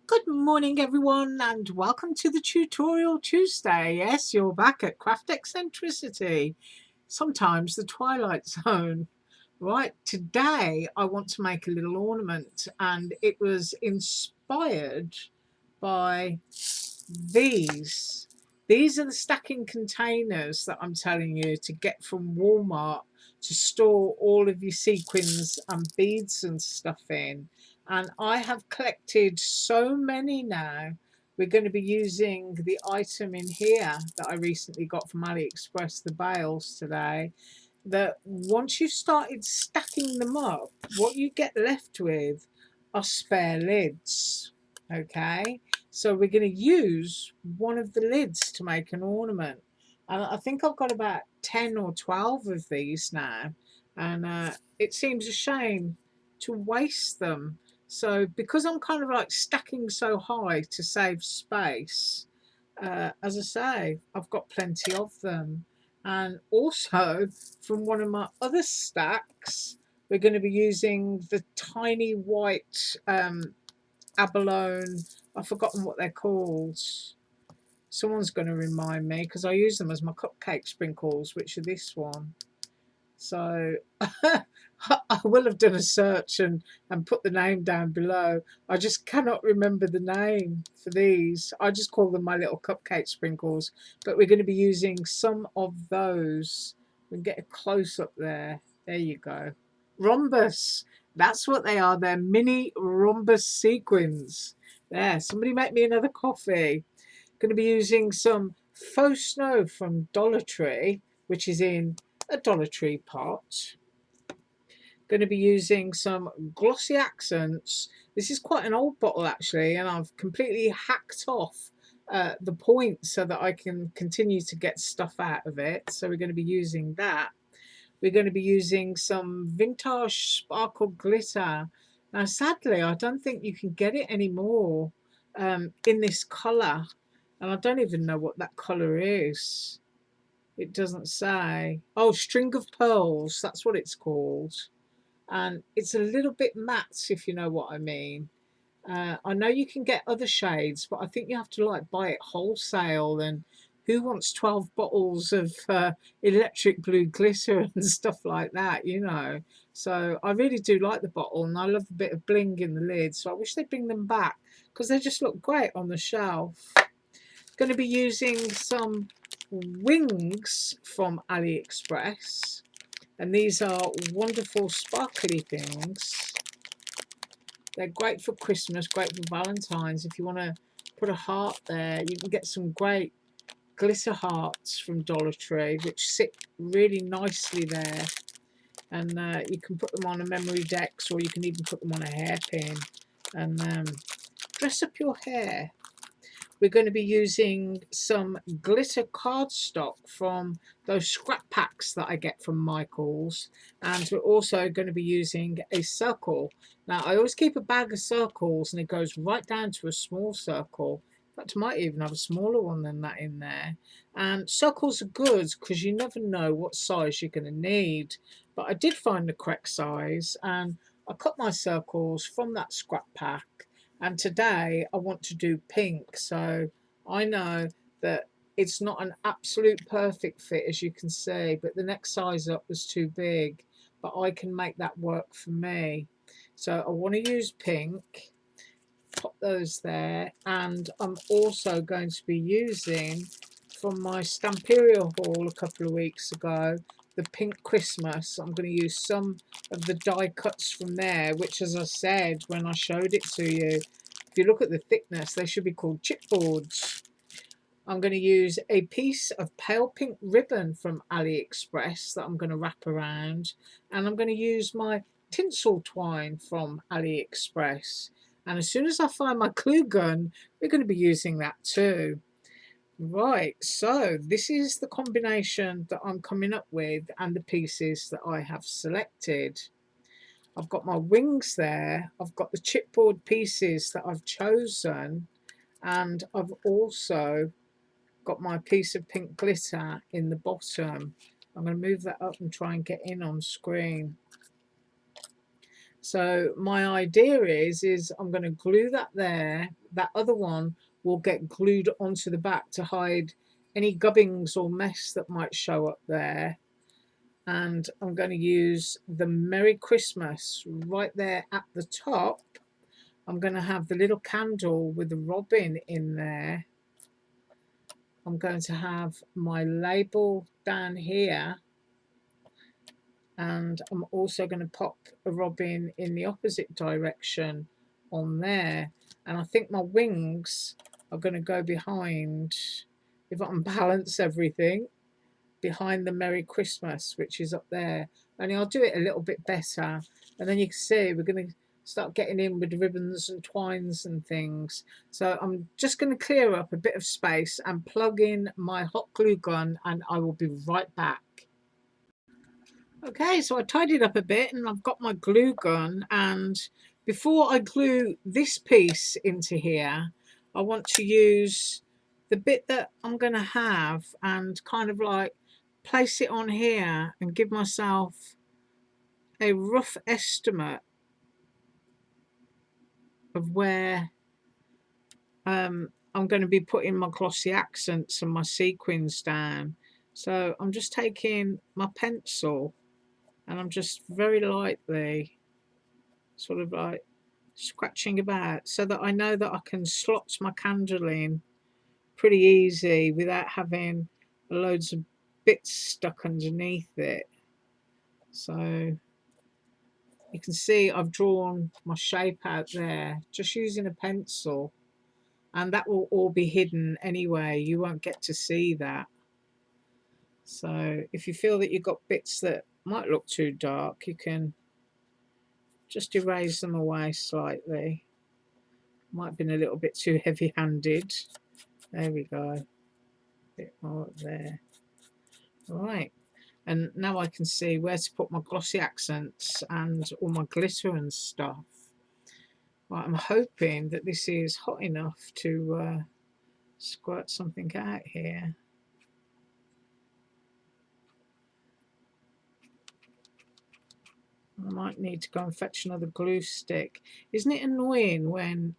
Good morning, everyone, and welcome to the Tutorial Tuesday. Yes, you're back at Craft Eccentricity, sometimes the Twilight Zone. Right, today I want to make a little ornament, and it was inspired by these. These are the stacking containers that I'm telling you to get from Walmart to store all of your sequins and beads and stuff in. And I have collected so many now. We're going to be using the item in here that I recently got from Aliexpress, the bales today. That once you've started stacking them up, what you get left with are spare lids. Okay, so we're going to use one of the lids to make an ornament. And I think I've got about 10 or 12 of these now. And it seems a shame to waste them. So because I'm kind of like stacking so high to save space, as I say, I've got plenty of them. And also from one of my other stacks, we're going to be using the tiny white abalone. I've forgotten what they're called. Someone's going to remind me because I use them as my cupcake sprinkles, which are this one. So I will have done a search and put the name down below. I just cannot remember the name for these. I just call them my little cupcake sprinkles. But we're going to be using some of those. We can get a close up there. There you go. Rhombus. That's what they are. They're mini rhombus sequins. There, somebody make me another coffee. Going to be using some faux snow from Dollar Tree, which is in a Dollar Tree pot. Going to be using some glossy accents. This is quite an old bottle actually, and I've completely hacked off the point so that I can continue to get stuff out of it. So we're going to be using that. We're going to be using some vintage sparkle glitter. Now, sadly, I don't think you can get it anymore in this colour. And I don't even know what that colour is. It doesn't say. Oh, string of pearls. That's what it's called. And it's a little bit matte, if you know what I mean. I know you can get other shades, but I think you have to like buy it wholesale. And who wants 12 bottles of electric blue glitter and stuff like that, you know? So I really do like the bottle, and I love a bit of bling in the lid. So I wish they'd bring them back because they just look great on the shelf. Going to be using some wings from Aliexpress, and these are wonderful sparkly things. They're great for Christmas, great for Valentine's. If you want to put a heart there, you can get some great glitter hearts from Dollar Tree, which sit really nicely there. And you can put them on a memory decks, or you can even put them on a hairpin and dress up your hair. We're going to be using some glitter cardstock from those scrap packs that I get from Michael's. And we're also going to be using a circle. Now, I always keep a bag of circles and it goes right down to a small circle. In fact, I might even have a smaller one than that in there. And circles are good because you never know what size you're going to need. But I did find the correct size, and I cut my circles from that scrap pack. And today I want to do pink, so I know that it's not an absolute perfect fit, as you can see, but the next size up was too big, but I can make that work for me. So I want to use pink, pop those there, and I'm also going to be using from my Stamperia haul a couple of weeks ago, the Pink Christmas. I'm going to use some of the die cuts from there, which, as I said when I showed it to you, if you look at the thickness, they should be called chipboards. I'm going to use a piece of pale pink ribbon from AliExpress that I'm going to wrap around, and I'm going to use my tinsel twine from AliExpress. And as soon as I find my glue gun, we're going to be using that too. Right, so this is the combination that I'm coming up with and the pieces that I have selected. I've got my wings there, I've got the chipboard pieces that I've chosen, and I've also got my piece of pink glitter in the bottom. I'm going to move that up and try and get in on screen. So my idea is I'm going to glue that there. That other one will get glued onto the back to hide any gubbings or mess that might show up there. And I'm going to use the Merry Christmas right there at the top. I'm going to have the little candle with the robin in there. I'm going to have my label down here, and I'm also going to pop a robin in the opposite direction on there. And I think my wings are going to go behind, if I can balance everything, behind the Merry Christmas, which is up there. Only I'll do it a little bit better, and then you can see we're going to start getting in with ribbons and twines and things. So I'm just going to clear up a bit of space and plug in my hot glue gun, and I will be right back. Okay, so I tidied up a bit and I've got my glue gun, and before I glue this piece into here, I want to use the bit that I'm going to have and kind of like place it on here and give myself a rough estimate of where I'm going to be putting my glossy accents and my sequins down. So I'm just taking my pencil and I'm just very lightly sort of like scratching about so that I know that I can slot my candle in pretty easy without having loads of bits stuck underneath it. So you can see I've drawn my shape out there just using a pencil, and that will all be hidden anyway. You won't get to see that. So if you feel that you've got bits that might look too dark, you can just erase them away slightly. Might have been a little bit too heavy-handed. There we go. A bit more up there. Right. And now I can see where to put my glossy accents and all my glitter and stuff. Right, I'm hoping that this is hot enough to squirt something out here. I might need to go and fetch another glue stick. Isn't it annoying when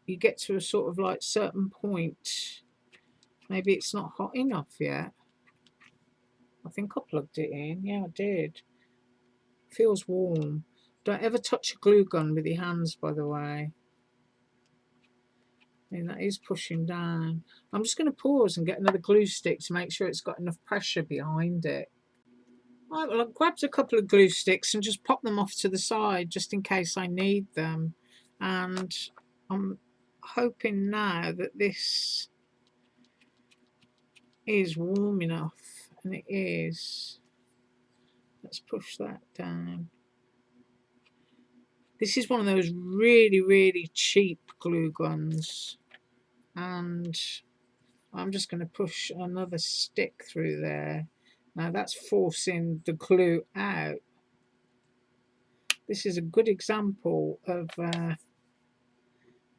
you get to a sort of like certain point? Maybe it's not hot enough yet. I think I plugged it in. Yeah, I did. Feels warm. Don't ever touch a glue gun with your hands, by the way. I mean, that is pushing down. I'm just going to pause and get another glue stick to make sure it's got enough pressure behind it. Right, well, I've grabbed a couple of glue sticks and just pop them off to the side just in case I need them. And I'm hoping now that this is warm enough, and it is. Let's push that down. This is one of those really, really cheap glue guns, and I'm just going to push another stick through there. Now that's forcing the glue out. This is a good example of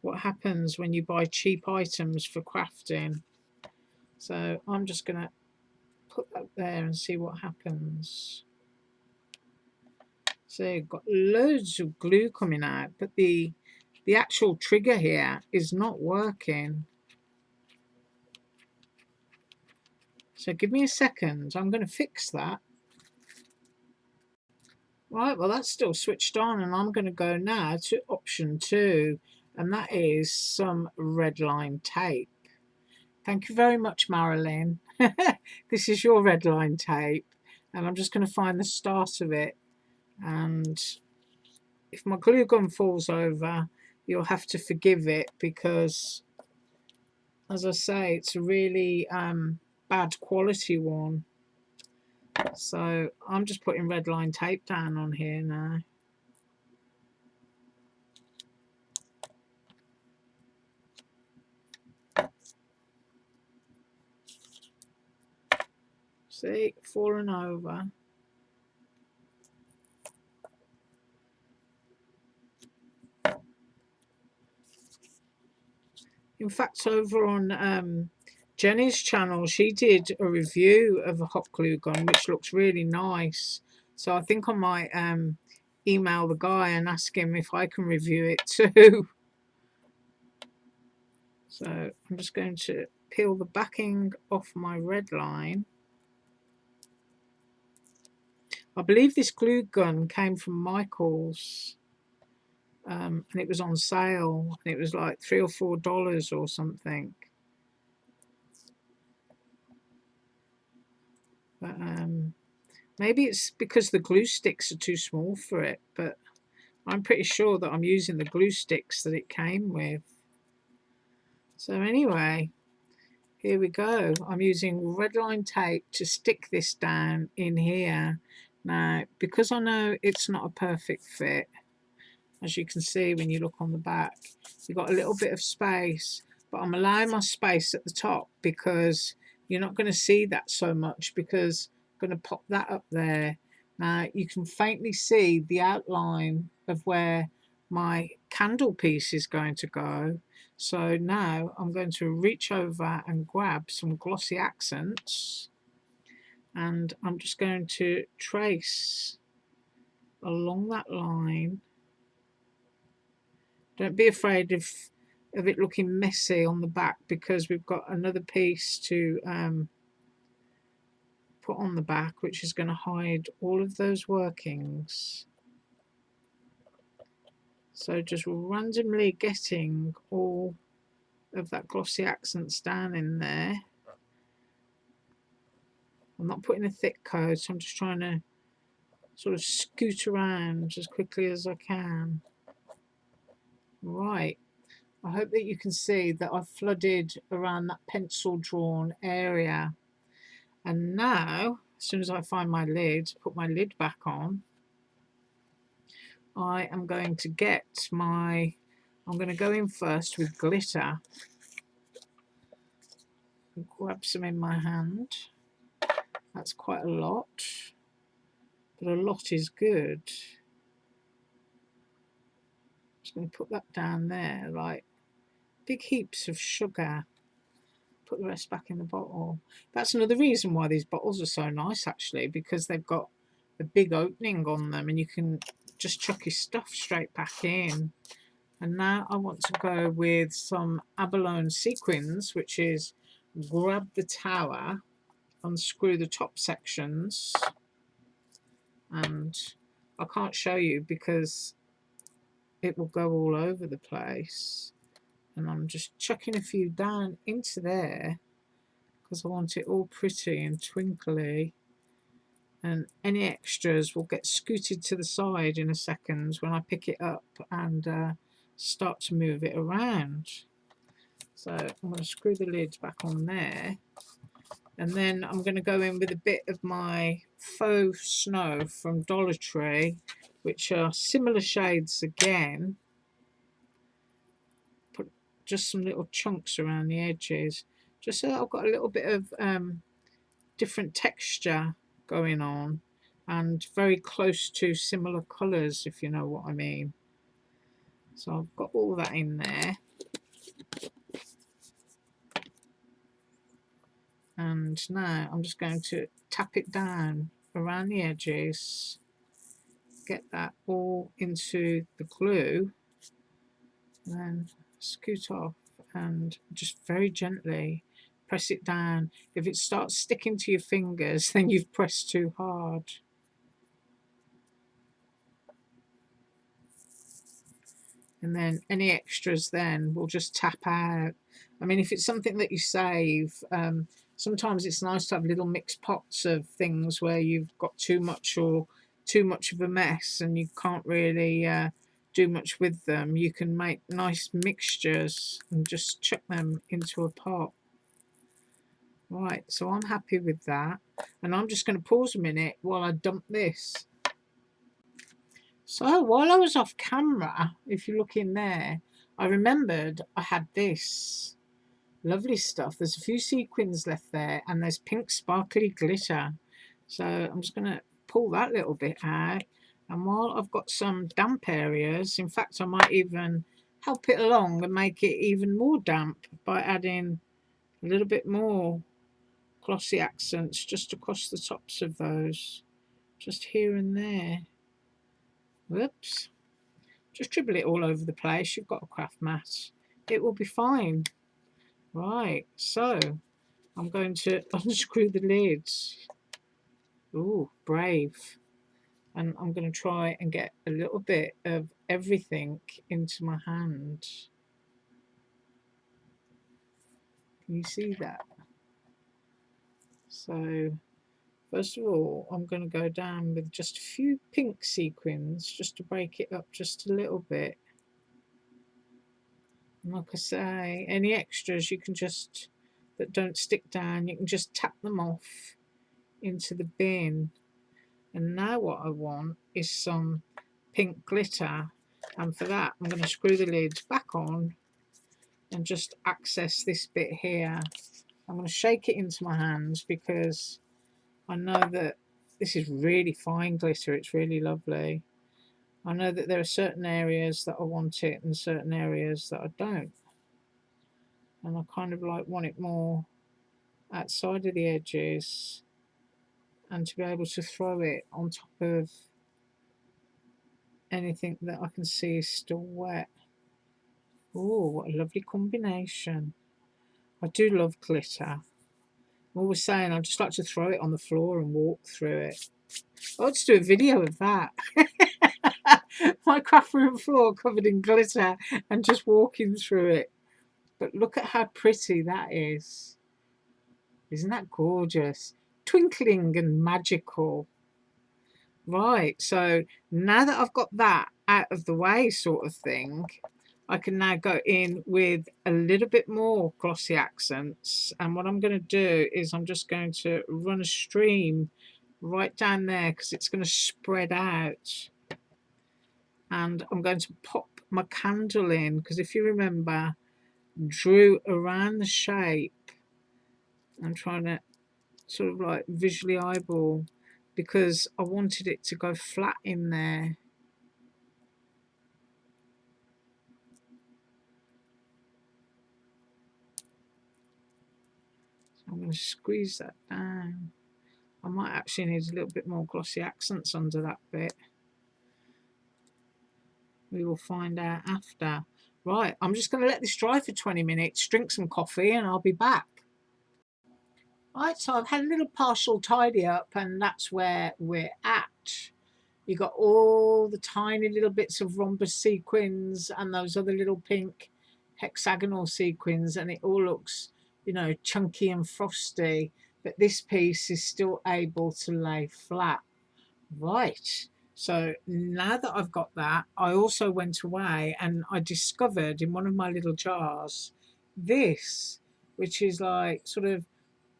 what happens when you buy cheap items for crafting. So I'm just going to put that there and see what happens. So you've got loads of glue coming out, but the actual trigger here is not working. So give me a second, I'm going to fix that. Right, well that's still switched on, and I'm going to go now to option 2, and that is some red line tape. Thank you very much, Marilyn. This is your red line tape, and I'm just going to find the start of it, and if my glue gun falls over, you'll have to forgive it because, as I say, it's a really bad quality one. So I'm just putting red line tape down on here now. See, falling over. In fact, over on Jenny's channel, she did a review of a hot glue gun, which looks really nice. So I think I might email the guy and ask him if I can review it too. So I'm just going to peel the backing off my red line. I believe this glue gun came from Michael's, and it was on sale, and it was like $3 or $4 or something. But maybe it's because the glue sticks are too small for it, but I'm pretty sure that I'm using the glue sticks that it came with. So anyway, here we go. I'm using red line tape to stick this down in here. Now, because I know it's not a perfect fit, as you can see when you look on the back, you've got a little bit of space, but I'm allowing my space at the top because you're not going to see that so much, because I'm going to pop that up there. Now you can faintly see the outline of where my candle piece is going to go. So now I'm going to reach over and grab some glossy accents, and I'm just going to trace along that line. Don't be afraid of it looking messy on the back, because we've got another piece to put on the back, which is going to hide all of those workings. So just randomly getting all of that glossy accents down in there. I'm not putting a thick coat, so I'm just trying to sort of scoot around as quickly as I can. Right. I hope that you can see that I've flooded around that pencil drawn area. And now, as soon as I find my lid, put my lid back on, I am going to get my, I'm going to go in first with glitter. Grab some in my hand. That's quite a lot, but a lot is good. Just going to put that down there, like big heaps of sugar. Put the rest back in the bottle. That's another reason why these bottles are so nice, actually, because they've got a big opening on them and you can just chuck your stuff straight back in. And now I want to go with some abalone sequins, which is grab the tower, unscrew the top sections, and I can't show you because it will go all over the place. And I'm just chucking a few down into there because I want it all pretty and twinkly. And any extras will get scooted to the side in a second when I pick it up and start to move it around. So I'm going to screw the lid back on there, and then I'm going to go in with a bit of my faux snow from Dollar Tree, which are similar shades again. Put just some little chunks around the edges, just so that I've got a little bit of different texture going on, and very close to similar colours, if you know what I mean. So I've got all that in there, and now I'm just going to tap it down around the edges, get that all into the glue, and then scoot off and just very gently press it down. If it starts sticking to your fingers, then you've pressed too hard. And then any extras then will just tap out. I mean, if it's something that you save, sometimes it's nice to have little mixed pots of things where you've got too much or too much of a mess and you can't really do much with them. You can make nice mixtures and just chuck them into a pot. Right, so I'm happy with that, and I'm just going to pause a minute while I dump this. So while I was off camera, if you look in there, I remembered I had this lovely stuff. There's a few sequins left there, and there's pink sparkly glitter. So I'm just going to pull that little bit out. And while I've got some damp areas, in fact, I might even help it along and make it even more damp by adding a little bit more glossy accents just across the tops of those, just here and there. Whoops. Just dribble it all over the place. You've got a craft mat. It will be fine. Right, so I'm going to unscrew the lids. Ooh, brave. And I'm going to try and get a little bit of everything into my hand. Can you see that? So first of all, I'm going to go down with just a few pink sequins just to break it up just a little bit. And like I say, any extras you can just, that don't stick down, you can just tap them off into the bin. And now what I want is some pink glitter, and for that I'm going to screw the lids back on and just access this bit here. I'm going to shake it into my hands because I know that this is really fine glitter. It's really lovely. I know that there are certain areas that I want it and certain areas that I don't, and I kind of like want it more outside of the edges and to be able to throw it on top of anything that I can see is still wet. Oh, what a lovely combination. I do love glitter. I'm always saying I'd just like to throw it on the floor and walk through it. I'll just do a video of that. My craft room floor covered in glitter and just walking through it. But look at how pretty that is. Isn't that gorgeous? Twinkling and magical. Right, so now that I've got that out of the way sort of thing, I can now go in with a little bit more glossy accents. And what I'm going to do is I'm just going to run a stream right down there because it's going to spread out. And I'm going to pop my candle in because if you remember, drew around the shape. I'm trying to sort of like visually eyeball because I wanted it to go flat in there. So I'm going to squeeze that down. I might actually need a little bit more glossy accents under that bit. We will find out after. Right, I'm just going to let this dry for 20 minutes, drink some coffee, and I'll be back. Right, so I've had a little partial tidy up, and that's where we're at. You got all the tiny little bits of rhombus sequins and those other little pink hexagonal sequins, and it all looks, you know, chunky and frosty, but this piece is still able to lay flat. Right, so now that I've got that, I also went away and I discovered in one of my little jars this, which is like sort of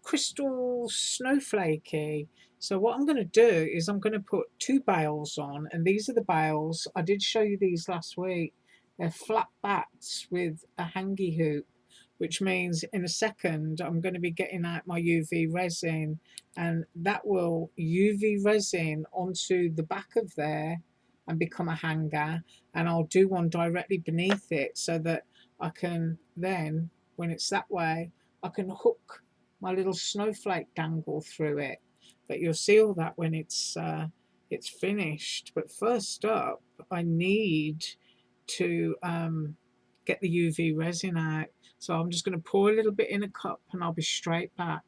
crystal snowflakey. So what I'm going to do is I'm going to put two bales on, and these are the bales. I did show you these last week. They're flat bats with a hangy hoop, which means in a second I'm going to be getting out my UV resin, and that will UV resin onto the back of there and become a hanger, and I'll do one directly beneath it so that I can then, when it's that way, I can hook my little snowflake dangle through it. But you'll see all that when it's finished. But first up, I need to get the UV resin out. So I'm just going to pour a little bit in a cup and I'll be straight back.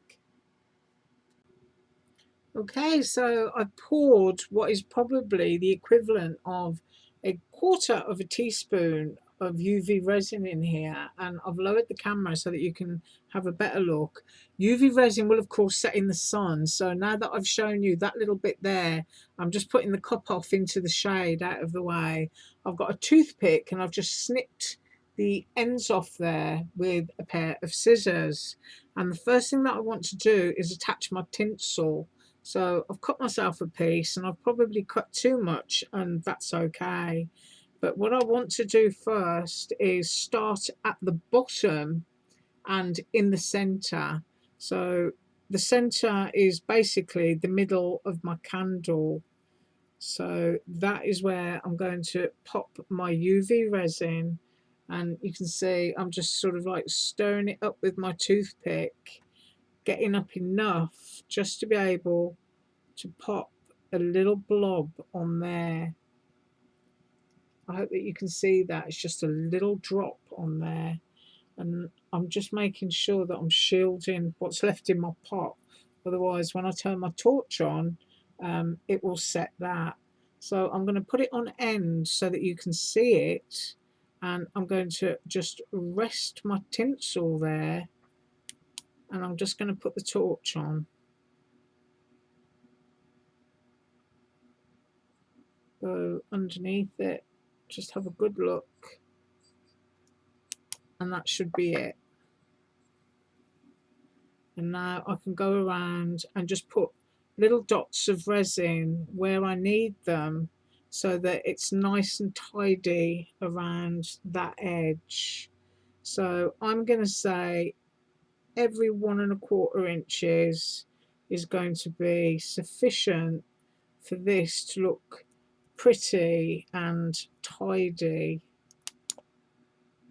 Okay, so I've poured what is probably the equivalent of a quarter of a teaspoon of UV resin in here, and I've lowered the camera so that you can have a better look. UV resin will of course set in the sun, so now that I've shown you that little bit there, I'm just putting the cup off into the shade out of the way. I've got a toothpick and I've just snipped the ends off there with a pair of scissors, and the first thing that I want to do is attach my tinsel. So I've cut myself a piece and I've probably cut too much, and that's okay. But what I want to do first is start at the bottom and in the center. So the center is basically the middle of my candle. So that is where I'm going to pop my UV resin, and you can see I'm just sort of like stirring it up with my toothpick, getting up enough just to be able to pop a little blob on there. I hope that you can see that. It's just a little drop on there. And I'm just making sure that I'm shielding what's left in my pot. Otherwise, when I turn my torch on, it will set that. So I'm going to put it on end so that you can see it. And I'm going to just rest my tinsel there. And I'm just going to put the torch on. Go underneath it. Just have a good look. And that should be it. And now I can go around and just put little dots of resin where I need them so that it's nice and tidy around that edge. So I'm going to say every 1¼ inches is going to be sufficient for this to look pretty and tidy.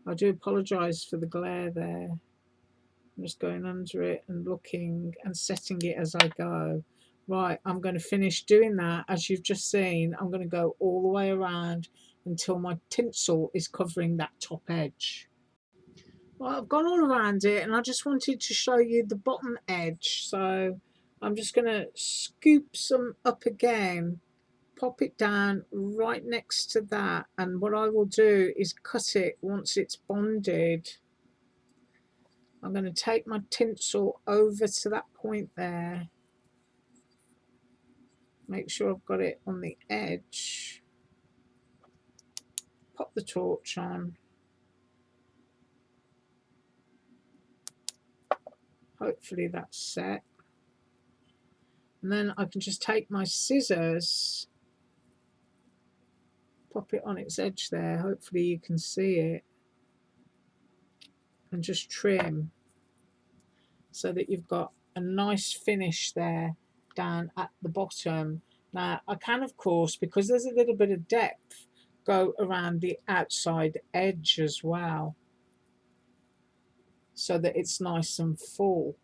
I do apologise for the glare there. I'm just going under it and looking and setting it as I go. Right, I'm going to finish doing that. As you've just seen, I'm going to go all the way around until my tinsel is covering that top edge. Well, I've gone all around it and I just wanted to show you the bottom edge. So I'm just going to scoop some up again, pop it down right next to that. And what I will do is cut it once it's bonded. I'm going to take my tinsel over to that point there. Make sure I've got it on the edge. Pop the torch on. Hopefully that's set. And then I can just take my scissors, pop it on its edge there. Hopefully you can see it. And just trim so that you've got a nice finish there down at the bottom. Now I can, of course, because there's a little bit of depth, go around the outside edge as well so that it's nice and full.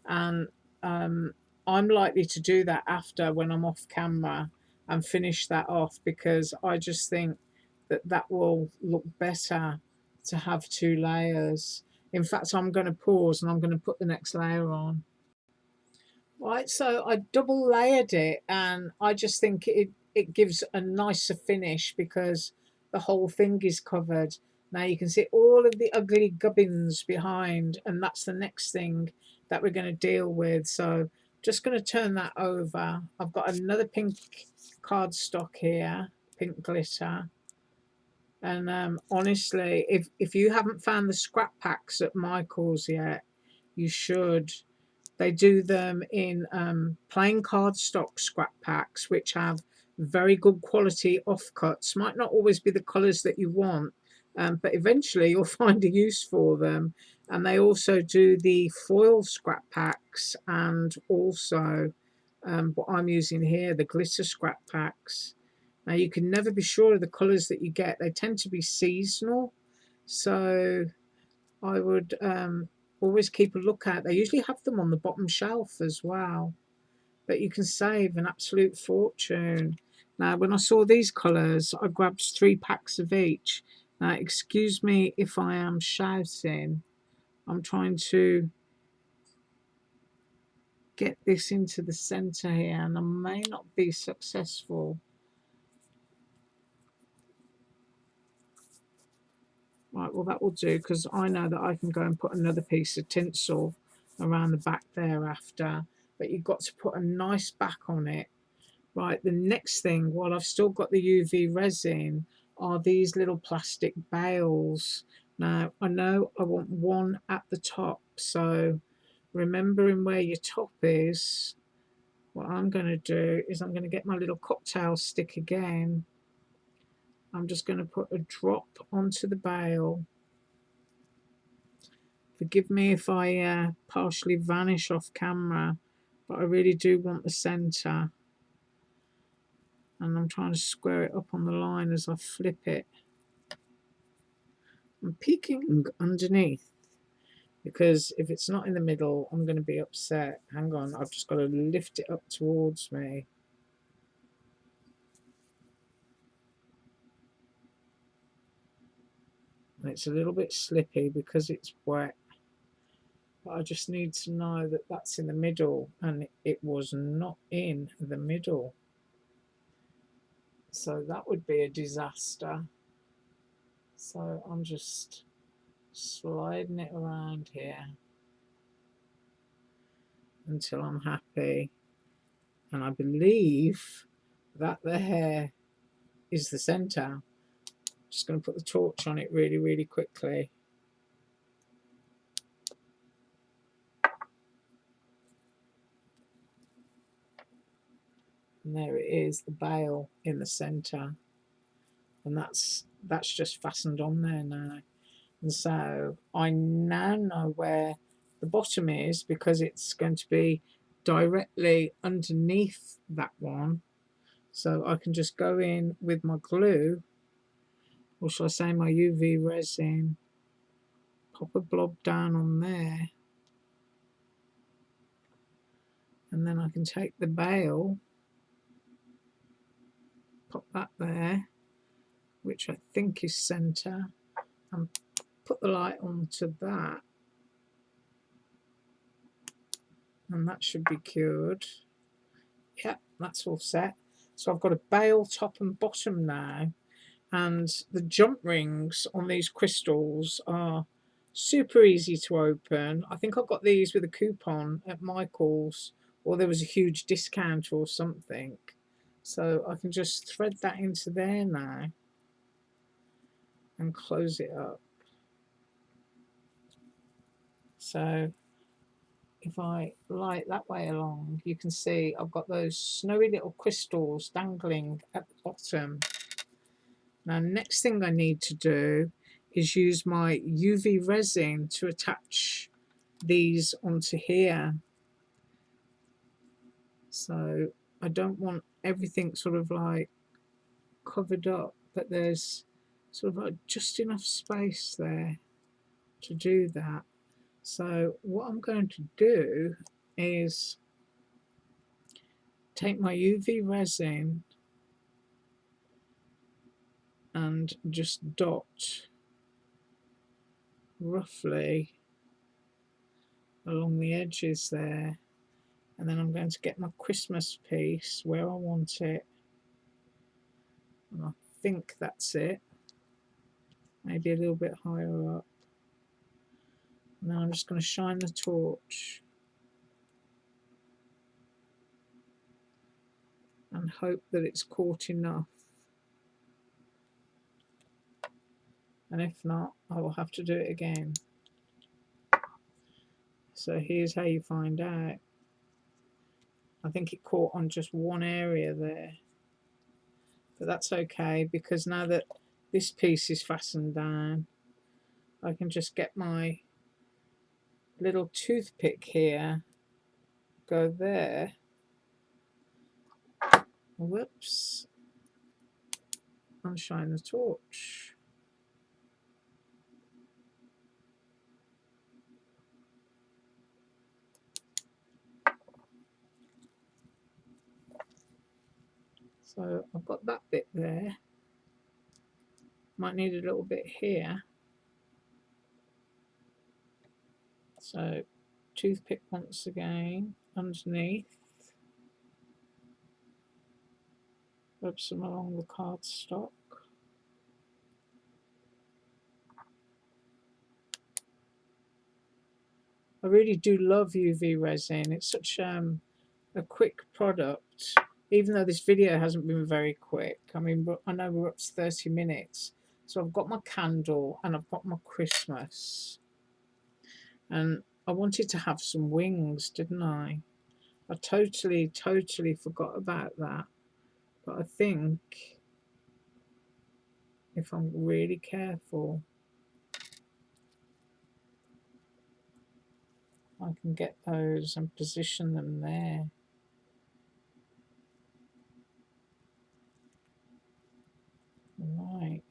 And I'm likely to do that after, when I'm off camera, and finish that off, because I just think that that will look better to have 2 layers. In fact, I'm going to pause and I'm going to put the next layer on. Right, so I double layered it, and I just think it gives a nicer finish because the whole thing is covered. Now you can see all of the ugly gubbins behind, and that's the next thing that we're going to deal with. So just going to turn that over. I've got another pink cardstock here, pink glitter. And honestly, if you haven't found the scrap packs at Michael's yet, you should. They do them in plain cardstock scrap packs, which have very good quality offcuts. Might not always be the colours that you want, but eventually you'll find a use for them. And they also do the foil scrap packs, and also what I'm using here, the glitter scrap packs. Now you can never be sure of the colours that you get. They tend to be seasonal, so I would always keep a lookout. They usually have them on the bottom shelf as well, but you can save an absolute fortune. Now when I saw these colours, I grabbed 3 packs of each. Now excuse me if I am shouting. I'm trying to get this into the centre here, and I may not be successful. Right, well that will do, because I know that I can go and put another piece of tinsel around the back thereafter, but you've got to put a nice back on it. Right, the next thing, while I've still got the UV resin, are these little plastic bales. Now I know I want one at the top, so remembering where your top is, what I'm going to do is I'm going to get my little cocktail stick again. I'm just going to put a drop onto the bale. Forgive me if I partially vanish off camera, but I really do want the centre. And I'm trying to square it up on the line as I flip it. I'm peeking underneath, because if it's not in the middle, I'm going to be upset. Hang on, I've just got to lift it up towards me. It's a little bit slippy because it's wet, but I just need to know that that's in the middle, and it was not in the middle. So that would be a disaster. So I'm just sliding it around here until I'm happy. And I believe that there is the center. Just going to put the torch on it really, really quickly. And there it is, the bail in the center. And that's just fastened on there now. And so I now know where the bottom is, because it's going to be directly underneath that one. So I can just go in with my glue, or shall I say my UV resin, pop a blob down on there, and then I can take the bail, pop that there, which I think is center, and put the light onto that, and that should be cured. Yep, that's all set. So I've got a bail top and bottom now, and the jump rings on these crystals are super easy to open. I think I got these with a coupon at Michael's, or there was a huge discount or something. So I can just thread that into there now and close it up. So if I light that way along, you can see I've got those snowy little crystals dangling at the bottom. Now, next thing I need to do is use my UV resin to attach these onto here. So I don't want everything sort of like covered up, but there's sort of like just enough space there to do that. So what I'm going to do is take my UV resin and just dot roughly along the edges there, and then I'm going to get my Christmas piece where I want it, and I think that's it, maybe a little bit higher up, and then I'm just going to shine the torch and hope that it's caught enough, and if not, I will have to do it again. So here's how you find out. I think it caught on just one area there, but that's okay, because now that this piece is fastened down, I can just get my little toothpick here, go there, whoops, and shine the torch. So I've got that bit there, might need a little bit here, so toothpick once again underneath, rub some along the cardstock. I really do love UV resin. It's such a quick product, even though this video hasn't been very quick. I mean, I know we're up to 30 minutes. So I've got my candle and I've got my Christmas. And I wanted to have some wings, didn't I? I totally forgot about that. But I think if I'm really careful, I can get those and position them there. Right.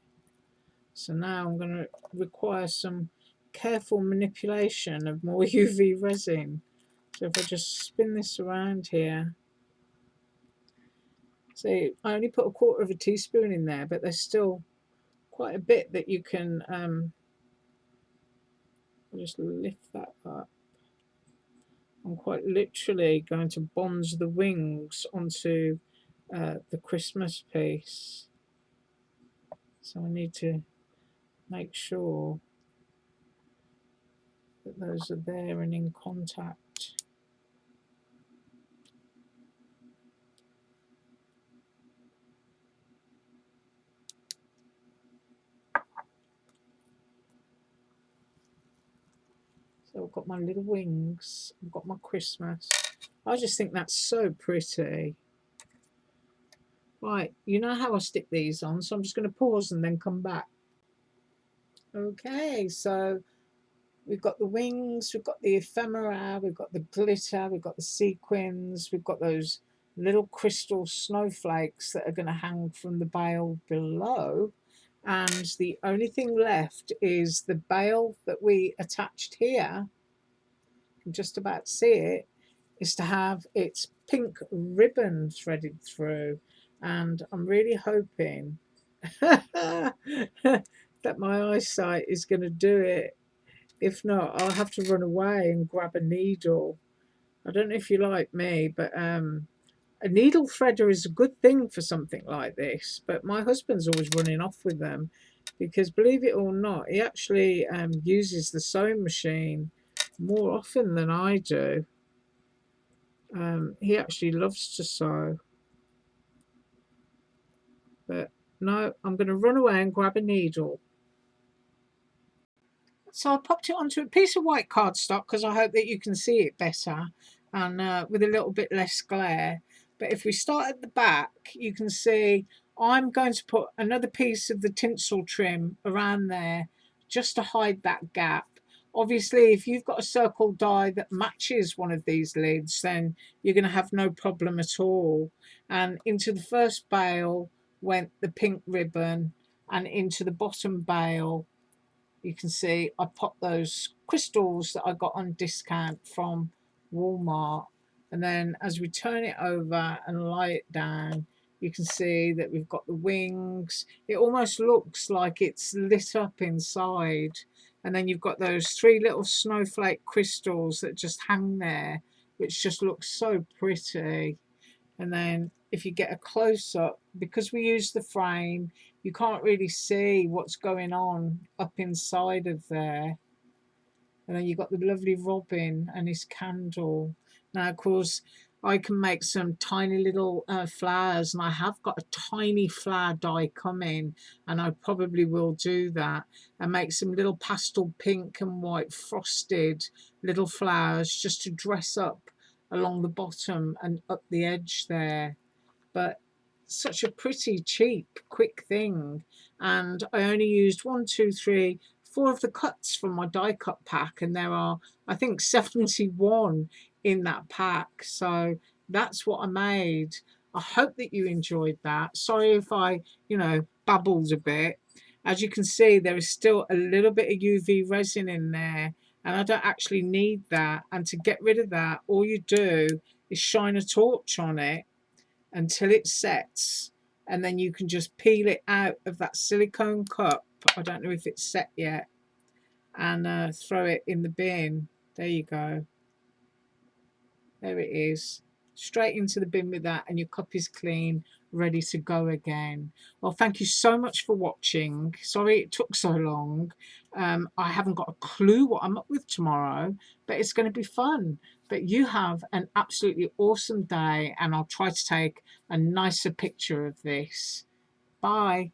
So now I'm going to require some careful manipulation of more UV resin. So if I just spin this around here, see, I only put 1/4 teaspoon in there, but there's still quite a bit that you can I'll just lift that up. I'm quite literally going to bronze the wings onto the Christmas piece. So I need to make sure that those are there and in contact. So I've got my little wings, I've got my Christmas. I just think that's so pretty. Right, you know how I stick these on, so I'm just going to pause and then come back. Okay, so we've got the wings, we've got the ephemera, we've got the glitter, we've got the sequins, we've got those little crystal snowflakes that are going to hang from the bale below. And the only thing left is the bale that we attached here. You can just about see it, is to have its pink ribbon threaded through. And I'm really hoping that my eyesight is going to do it. If not, I'll have to run away and grab a needle. I don't know if you're like me, but a needle threader is a good thing for something like this. But my husband's always running off with them because, believe it or not, he actually uses the sewing machine more often than I do. He actually loves to sew. But no, I'm going to run away and grab a needle. So I popped it onto a piece of white cardstock because I hope that you can see it better and with a little bit less glare. But if we start at the back, you can see I'm going to put another piece of the tinsel trim around there just to hide that gap. Obviously, if you've got a circle die that matches one of these lids, then you're going to have no problem at all. And into the first bale went the pink ribbon, and into the bottom bale you can see I popped those crystals that I got on discount from Walmart. And then as we turn it over and lie it down, you can see that we've got the wings. It almost looks like it's lit up inside. And then you've got those three little snowflake crystals that just hang there, which just looks so pretty. And then if you get a close-up, because we use the frame, you can't really see what's going on up inside of there. And then you've got the lovely robin and his candle. Now, of course, I can make some tiny little flowers, and I have got a tiny flower die coming, and I probably will do that and make some little pastel pink and white frosted little flowers just to dress up along the bottom and up the edge there. But such a pretty cheap quick thing, and I only used 1, 2, 3, 4 of the cuts from my die cut pack, and there are I think 71 in that pack. So that's what I made. I hope that you enjoyed that. Sorry if I babbled a bit. As you can see, there is still a little bit of UV resin in there, and I don't actually need that. And to get rid of that, all you do is shine a torch on it until it sets, and then you can just peel it out of that silicone cup. I don't know if it's set yet, and throw it in the bin. There you go. There it is. Straight into the bin with that, and your cup is clean, ready to go again. Well, thank you so much for watching. Sorry it took so long. I haven't got a clue what I'm up with tomorrow, but it's going to be fun. But you have an absolutely awesome day, and I'll try to take a nicer picture of this. Bye.